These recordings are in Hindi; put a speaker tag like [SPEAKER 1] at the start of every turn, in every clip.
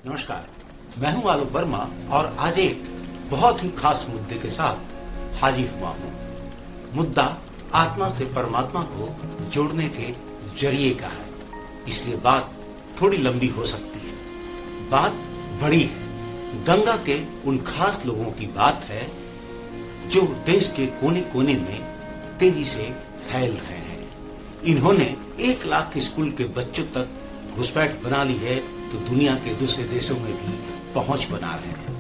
[SPEAKER 1] नमस्कार, मैं हूं आलोक वर्मा और आज एक बहुत ही खास मुद्दे के साथ हाजिर हुआ हूं। मुद्दा आत्मा से परमात्मा को जोड़ने के जरिए का है, इसलिए बात थोड़ी लंबी हो सकती है। बात बड़ी है। गंगा के उन खास लोगों की बात है जो देश के कोने कोने में तेजी से फैल रहे हैं। इन्होंने 1 लाख स्कूल के बच्चों तक घुसपैठ बना ली है तो दुनिया के दूसरे देशों में भी पहुंच बना रहे हैं।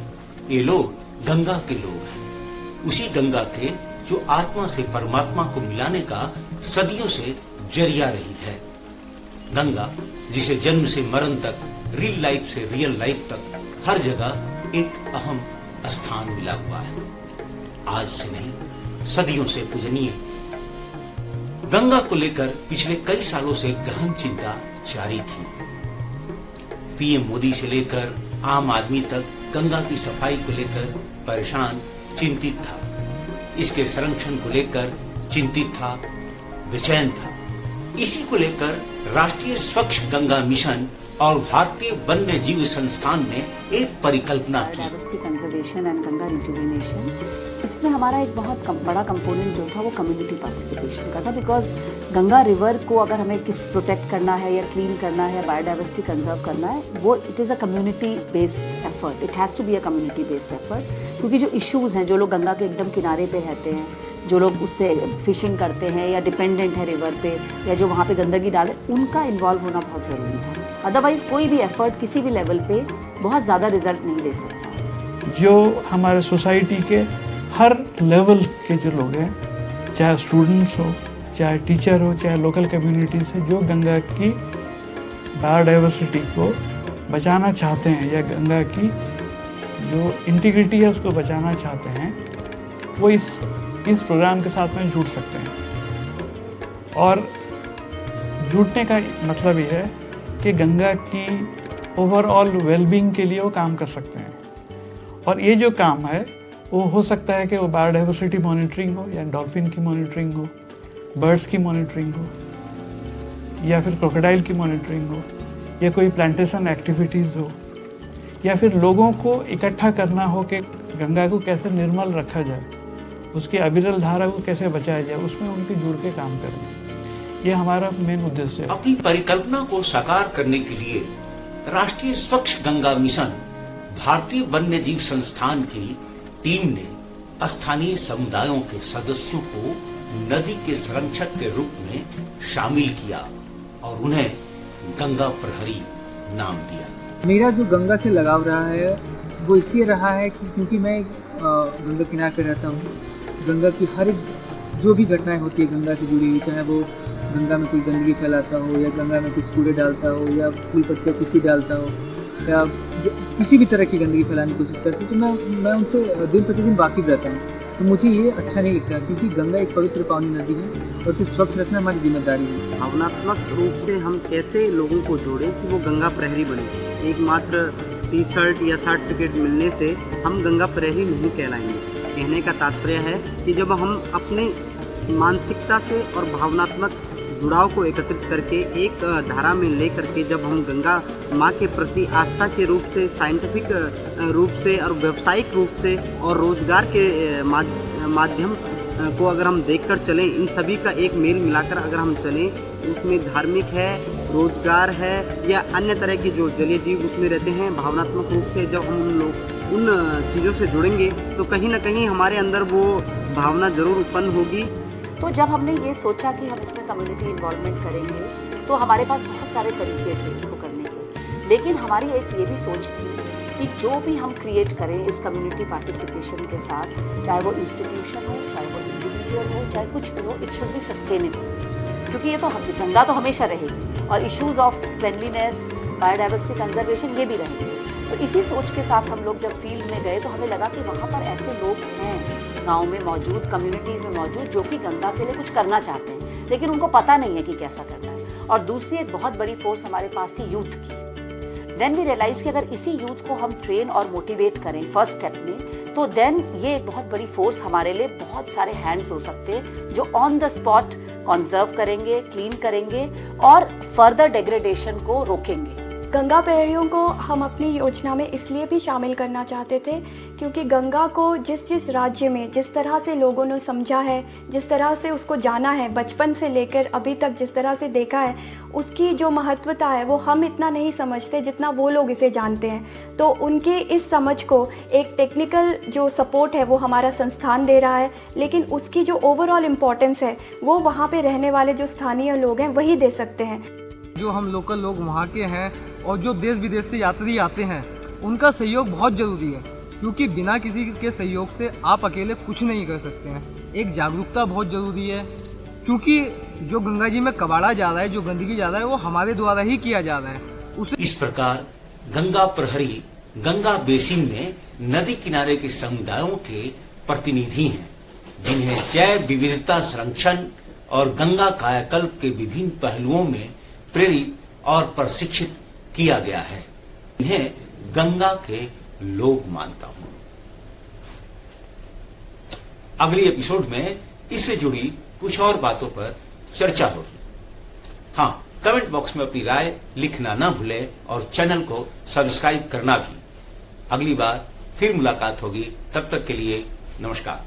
[SPEAKER 1] ये लोग गंगा के लोग हैं, उसी गंगा के जो आत्मा से परमात्मा को मिलाने का सदियों से जरिया रही है। गंगा जिसे जन्म से मरण तक, रियल लाइफ से रियल लाइफ तक हर जगह एक अहम स्थान मिला हुआ है। आज से नहीं, सदियों से पूजनीय गंगा को लेकर पिछले कई सालों से गहन चिंता जारी थी। पीएम मोदी से लेकर आम आदमी तक गंगा की सफाई को लेकर परेशान, चिंतित था। इसके संरक्षण को लेकर चिंतित था, बेचैन था। इसी को लेकर राष्ट्रीय स्वच्छ गंगा मिशन और भारतीय वन्य जीव संस्थान ने एक परिकल्पना की।
[SPEAKER 2] Diversity conservation and Ganga rejuvenation, इसमें हमारा एक बहुत बड़ा कंपोनेंट जो था वो कम्युनिटी पार्टिसिपेशन का था। बिकॉज गंगा रिवर को अगर हमें प्रोटेक्ट करना है या क्लीन करना है, बायोडाइवर्सिटी कंजर्व करना है, वो it is a community based effort. It has to be a community based effort. क्योंकि जो इश्यूज़ हैं, जो लोग गंगा के एकदम किनारे पे रहते हैं, जो लोग उससे फिशिंग करते हैं या डिपेंडेंट है रिवर पे, या जो वहाँ पे गंदगी डाले, उनका इन्वॉल्व होना बहुत ज़रूरी था। अदरवाइज़ कोई भी एफर्ट किसी भी लेवल पे बहुत ज़्यादा रिजल्ट नहीं दे सकता।
[SPEAKER 3] जो हमारे सोसाइटी के हर लेवल के जो लोग हैं, चाहे स्टूडेंट्स हो, चाहे टीचर हो, चाहे लोकल कम्युनिटी से, जो गंगा की बायोडाइवर्सिटी को बचाना चाहते हैं या गंगा की जो इंटीग्रिटी है उसको बचाना चाहते हैं, वो इस प्रोग्राम के साथ में जुड़ सकते हैं। और जुड़ने का मतलब ये है कि गंगा की ओवरऑल वेलबींग के लिए वो काम कर सकते हैं। और ये जो काम है वो हो सकता है कि वो बायोडाइवर्सिटी मॉनिटरिंग हो, या डॉल्फिन की मॉनिटरिंग हो, बर्ड्स की मॉनिटरिंग हो, या फिर क्रोकोडाइल की मॉनिटरिंग हो, या कोई प्लांटेशन एक्टिविटीज़ हो, या फिर लोगों को इकट्ठा करना हो कि गंगा को कैसे निर्मल रखा जाए, उसकी अविरल धारा को कैसे बचाया जाए, उसमें उनके जुड़ के काम करें। ये हमारा मेन उद्देश्य है।
[SPEAKER 1] अपनी परिकल्पना को साकार करने के लिए राष्ट्रीय स्वच्छ गंगा मिशन, भारतीय वन्य जीव संस्थान की टीम ने स्थानीय समुदायों के सदस्यों को नदी के संरक्षक के रूप में शामिल किया और उन्हें गंगा प्रहरी नाम दिया।
[SPEAKER 4] मेरा जो गंगा से लगाव रहा है वो इसलिए रहा है कि क्योंकि मैं गंगा किनारे पे रहता हूँ। गंगा की हर एक जो भी घटनाएं होती है गंगा से जुड़ी हुई, चाहे वो गंगा में कोई गंदगी फैलाता हो, या गंगा में कुछ कूड़े डालता हो, या फूल पत्ते कुछ भी डालता हो, या किसी भी तरह की गंदगी फैलाने की कोशिश करती है, तो मैं उनसे दिन प्रतिदिन वाकिफ़ रहता हूँ। तो मुझे ये अच्छा नहीं लगता, क्योंकि गंगा एक पवित्र पावनी नदी है और उसे स्वच्छ रखना हमारी जिम्मेदारी है।
[SPEAKER 5] भावनात्मक रूप से हम कैसे लोगों को जोड़ें कि वो गंगा प्रहरी बने। एक मात्र टी-शर्ट या सर्टिफिकेट मिलने से हम गंगा प्रहरी नहीं कहलाएंगे। कहने का तात्पर्य है कि जब हम अपने मानसिकता से और भावनात्मक जुड़ाव को एकत्रित करके एक धारा में ले करके जब हम गंगा माँ के प्रति आस्था के रूप से, साइंटिफिक रूप से और व्यावसायिक रूप से और रोजगार के माध्यम को अगर हम देखकर चलें, इन सभी का एक मेल मिलाकर अगर हम चलें, उसमें धार्मिक है, रोजगार है, या अन्य तरह की जो जलीय जीव उसमें रहते हैं, भावनात्मक रूप से जब हम लोग उन चीज़ों से जुड़ेंगे तो कहीं ना कहीं हमारे अंदर वो भावना ज़रूर उत्पन्न होगी।
[SPEAKER 2] तो जब हमने ये सोचा कि हम इसमें कम्युनिटी इन्वॉल्वमेंट करेंगे, तो हमारे पास बहुत सारे तरीके थे इसको करने के। लेकिन हमारी एक ये भी सोच थी कि जो भी हम क्रिएट करें इस कम्युनिटी पार्टिसिपेशन के साथ, चाहे वो इंस्टीट्यूशन हो, चाहे वो इंडिविजुअल हो, चाहे कुछ भी हो, इट शुड बी सस्टेनेबल। क्योंकि ये तो गंगा तो हमेशा रहेगी और issues of cleanliness, biodiversity conservation ये भी रहेंगे। तो इसी सोच के साथ हम लोग जब फील्ड में गए तो हमें लगा कि वहाँ पर ऐसे लोग हैं गांव में मौजूद, कम्युनिटीज़ में मौजूद, जो कि गंगा के लिए कुछ करना चाहते हैं, लेकिन उनको पता नहीं है कि कैसा करना है। और दूसरी एक बहुत बड़ी फोर्स हमारे पास थी यूथ की। देन वी रियलाइज कि अगर इसी यूथ को हम ट्रेन और मोटिवेट करें फर्स्ट स्टेप में, तो देन ये एक बहुत बड़ी फोर्स हमारे लिए बहुत सारे हैंड्स हो सकते हैं जो ऑन द स्पॉट कंजर्व करेंगे, क्लीन करेंगे और फर्दर डिग्रेडेशन को रोकेंगे।
[SPEAKER 6] गंगा प्रहरियों को हम अपनी योजना में इसलिए भी शामिल करना चाहते थे क्योंकि गंगा को जिस जिस राज्य में जिस तरह से लोगों ने समझा है, जिस तरह से उसको जाना है, बचपन से लेकर अभी तक जिस तरह से देखा है, उसकी जो महत्वता है वो हम इतना नहीं समझते जितना वो लोग इसे जानते हैं। तो उनके इस समझ को एक टेक्निकल जो सपोर्ट है वो हमारा संस्थान दे रहा है, लेकिन उसकी जो ओवरऑल इम्पोर्टेंस है वो वहाँ पे रहने वाले जो स्थानीय लोग हैं वही दे सकते हैं।
[SPEAKER 4] जो हम लोकल लोग वहाँ के हैं और जो देश विदेश से यात्री आते हैं उनका सहयोग बहुत ज़रूरी है, क्योंकि बिना किसी के सहयोग से आप अकेले कुछ नहीं कर सकते हैं। एक जागरूकता बहुत ज़रूरी है, क्योंकि जो गंगा जी में कबाड़ा जा रहा है, जो गंदगी जा रहा है, वो हमारे द्वारा ही किया जा रहा है। उसे
[SPEAKER 1] इस प्रकार गंगा प्रहरी गंगा बेसिन में नदी किनारे के समुदायों के प्रतिनिधि हैं, जिन्हें जैव विविधता संरक्षण और गंगा कायाकल्प के विभिन्न पहलुओं में प्रेरित और प्रशिक्षित किया गया है। इन्हें गंगा के लोग मानता हूं। अगले एपिसोड में इससे जुड़ी कुछ और बातों पर चर्चा होगी। हाँ, कमेंट बॉक्स में अपनी राय लिखना ना भूलें और चैनल को सब्सक्राइब करना भी। अगली बार फिर मुलाकात होगी, तब तक के लिए नमस्कार।